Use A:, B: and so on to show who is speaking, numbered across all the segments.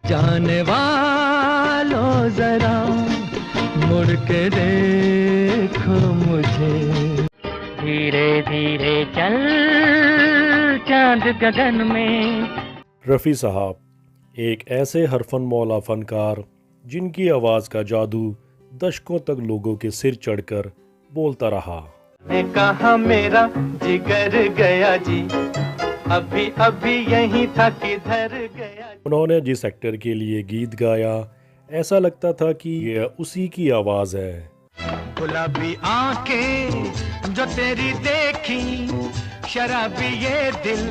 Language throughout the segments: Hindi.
A: जाने वालों जरा मुड़ के देखो मुझे, धीरे धीरे चल चांद गगन में।
B: रफ़ी साहब एक ऐसे हरफन मौला फनकार जिनकी आवाज़ का जादू दशकों तक लोगों के सिर चढ़कर बोलता रहा।
A: मैं कहा मेरा जिगर गया जी, अभी अभी यही था किधर गया।
B: उन्होंने जिस एक्टर के लिए गीत गाया ऐसा लगता था कि यह उसी की आवाज़ है।
A: गुलाबी आंखें जो तेरी देखी, शराबी ये दिल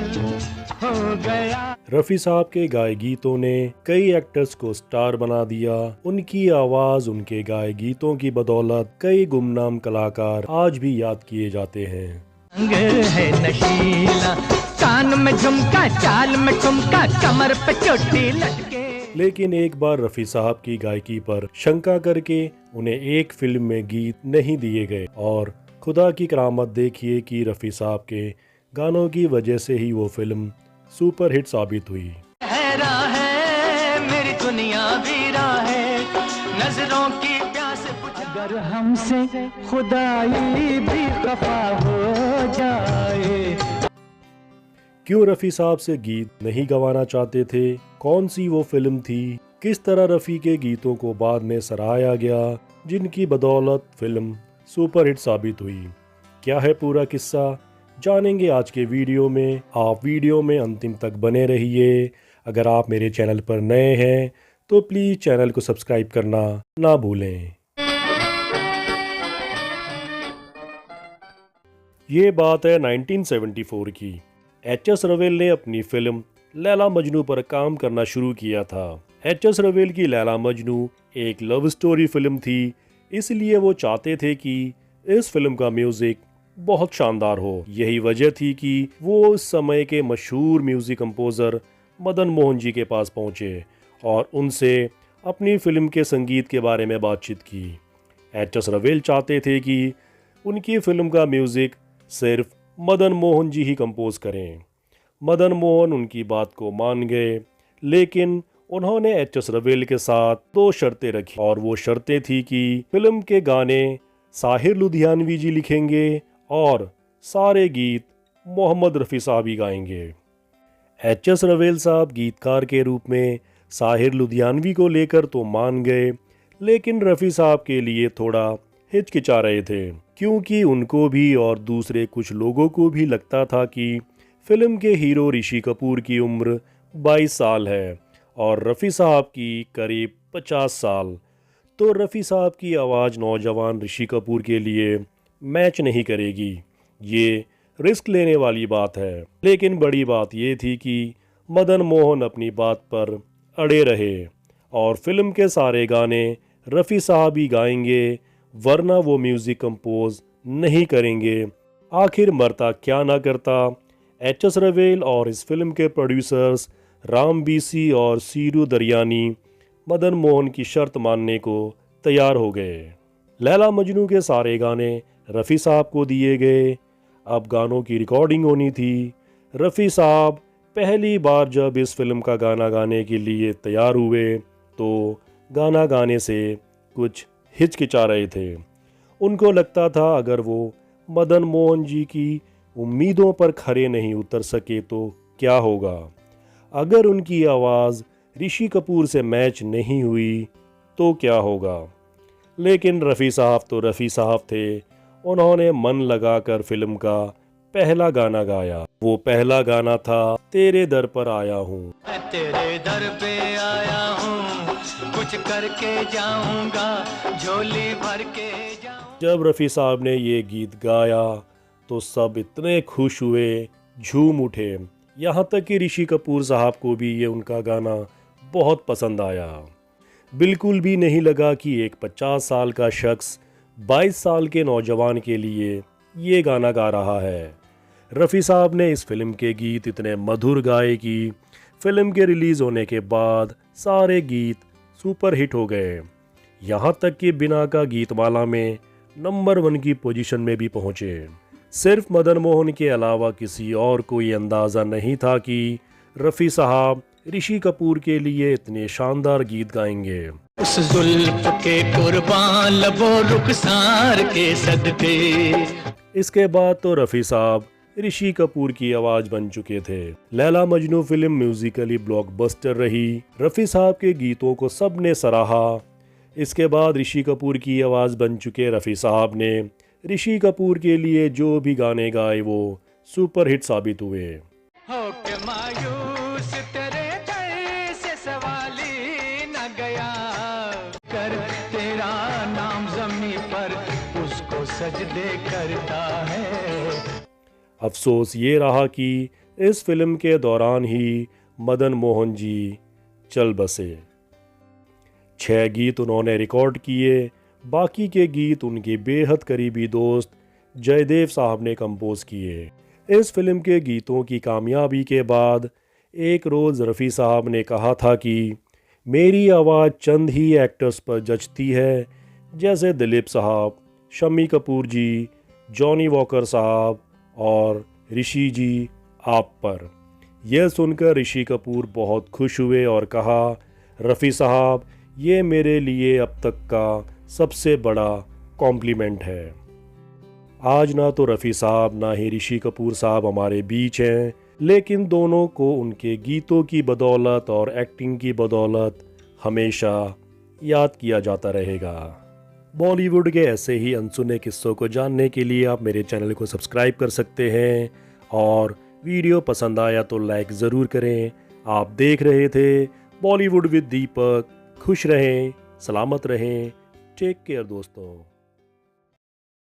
A: हो गया।
B: रफ़ी साहब के गाए गीतों ने कई एक्टर्स को स्टार बना दिया। उनकी आवाज़, उनके गाए गीतों की बदौलत कई गुमनाम कलाकार आज भी याद किए जाते हैं।
A: अंग है नशीला, कान में झुमका, चाल में ठुमका, कमर पे चोटी लटके।
B: लेकिन एक बार रफ़ी साहब की गायकी पर शंका करके उन्हें एक फिल्म में गीत नहीं दिए गए और खुदा की करामत देखिए कि रफ़ी साहब के गानों की वजह से ही वो फिल्म सुपरहिट साबित हुई।
A: हैरा है मेरी दुनिया वीरा है, नजरों की प्यास बुझा, अगर हमसे खुदाई भी खफा हो जाए।
B: क्यों रफ़ी साहब से गीत नहीं गवाना चाहते थे? कौन सी वो फिल्म थी? किस तरह रफ़ी के गीतों को बाद में सराहा गया जिनकी बदौलत फिल्म सुपरहिट साबित हुई? क्या है पूरा किस्सा जानेंगे आज के वीडियो में। आप वीडियो में अंतिम तक बने रहिए। अगर आप मेरे चैनल पर नए हैं तो प्लीज़ चैनल को सब्सक्राइब करना ना भूलें। ये बात है 1974 की। एच.एस. रवेल ने अपनी फिल्म लैला मजनू पर काम करना शुरू किया था। एच.एस. रवेल की लैला मजनू एक लव स्टोरी फिल्म थी, इसलिए वो चाहते थे कि इस फिल्म का म्यूजिक बहुत शानदार हो। यही वजह थी कि वो उस समय के मशहूर म्यूजिक कंपोजर मदन मोहन जी के पास पहुंचे और उनसे अपनी फिल्म के संगीत के बारे में बातचीत की। एच.एस. रवेल चाहते थे कि उनकी फिल्म का म्यूजिक सिर्फ मदन मोहन जी ही कंपोज करें। मदन मोहन उनकी बात को मान गए, लेकिन उन्होंने एच.एस. रवेल के साथ दो शर्तें रखी और वो शर्तें थी कि फिल्म के गाने साहिर लुधियानवी जी लिखेंगे और सारे गीत मोहम्मद रफ़ी साहब ही गाएंगे। एच.एस. रवेल साहब गीतकार के रूप में साहिर लुधियानवी को लेकर तो मान गए, लेकिन रफ़ी साहब के लिए थोड़ा हिचकिचा रहे थे, क्योंकि उनको भी और दूसरे कुछ लोगों को भी लगता था कि फिल्म के हीरो ऋषि कपूर की उम्र 22 साल है और रफ़ी साहब की करीब 50 साल। तो रफ़ी साहब की आवाज़ नौजवान ऋषि कपूर के लिए मैच नहीं करेगी। ये रिस्क लेने वाली बात है। लेकिन बड़ी बात ये थी कि मदन मोहन अपनी बात पर अड़े रहे और फिल्म के सारे गाने रफ़ी साहब ही गाएंगे, वरना वो म्यूज़िक कंपोज नहीं करेंगे। आखिर मरता क्या ना करता, एच.एस. रवेल और इस फिल्म के प्रोड्यूसर्स राम बीसी और सीरू दरियानी मदन मोहन की शर्त मानने को तैयार हो गए। लैला मजनू के सारे गाने रफ़ी साहब को दिए गए। अब गानों की रिकॉर्डिंग होनी थी। रफ़ी साहब पहली बार जब इस फिल्म का गाना गाने के लिए तैयार हुए तो गाना गाने से कुछ हिचकिचा रहे थे। उनको लगता था अगर वो मदन मोहन जी की उम्मीदों पर खरे नहीं उतर सके तो क्या होगा। अगर उनकी आवाज़ ऋषि कपूर से मैच नहीं हुई तो क्या होगा। लेकिन रफ़ी साहब तो रफ़ी साहब थे। उन्होंने मन लगाकर फिल्म का पहला गाना गाया। वो पहला गाना था तेरे दर पर आया हूँ।
A: मैं तेरे दर पे आया हूँ, कुछ करके जाऊंगा, झोली भर के जाऊंगा।
B: जब रफ़ी साहब ने ये गीत गाया तो सब इतने खुश हुए, झूम उठे। यहाँ तक कि ऋषि कपूर साहब को भी ये उनका गाना बहुत पसंद आया। बिल्कुल भी नहीं लगा कि एक 50 साल का शख्स 22 साल के नौजवान के लिए ये गाना गा रहा है। रफ़ी साहब ने इस फिल्म के गीत इतने मधुर गाए कि फिल्म के रिलीज़ होने के बाद सारे गीत सुपर हिट हो गए। यहाँ तक कि बिना का गीतमाला में नंबर 1 की पोजीशन में भी पहुँचे। सिर्फ मदन मोहन के अलावा किसी और को ये अंदाज़ा नहीं था कि रफ़ी साहब ऋषि कपूर के लिए इतने शानदार गीत गाएंगे।
A: उस जुल्फ के कुर्बान लबो रुखसार के सदके।
B: इसके बाद तो रफ़ी साहब ऋषि कपूर की आवाज बन चुके थे। Laila Majnu film Musically blockbuster रही। रफ़ी साहब के गीतों को सबने सराहा। इसके बाद ऋषि कपूर की आवाज बन चुके रफ़ी साहब ने ऋषि कपूर के लिए जो भी गाने गाए वो सुपर हिट साबित हुए।
A: हो के मायूस तेरे दर से सवाली न गया, कर तेरा नाम ज़मीं पर उसको सजदे करता है।
B: अफसोस ये रहा कि इस फिल्म के दौरान ही मदन मोहन जी चल बसे। 6 गीत उन्होंने रिकॉर्ड किए, बाकी के गीत उनके बेहद करीबी दोस्त जयदेव साहब ने कंपोज किए। इस फिल्म के गीतों की कामयाबी के बाद एक रोज़ रफ़ी साहब ने कहा था कि मेरी आवाज़ चंद ही एक्टर्स पर जचती है, जैसे दिलीप साहब, शम्मी कपूर जी, जॉनी वॉकर साहब और ऋषि जी आप पर। यह सुनकर ऋषि कपूर बहुत खुश हुए और कहा, रफ़ी साहब ये मेरे लिए अब तक का सबसे बड़ा कॉम्प्लीमेंट है। आज ना तो रफ़ी साहब ना ही ऋषि कपूर साहब हमारे बीच हैं, लेकिन दोनों को उनके गीतों की बदौलत और एक्टिंग की बदौलत हमेशा याद किया जाता रहेगा। बॉलीवुड के ऐसे ही अनसुने किस्सों को जानने के लिए आप मेरे चैनल को सब्सक्राइब कर सकते हैं और वीडियो पसंद आया तो लाइक ज़रूर करें। आप देख रहे थे बॉलीवुड विद दीपक। खुश रहें, सलामत रहें, टेक केयर दोस्तों।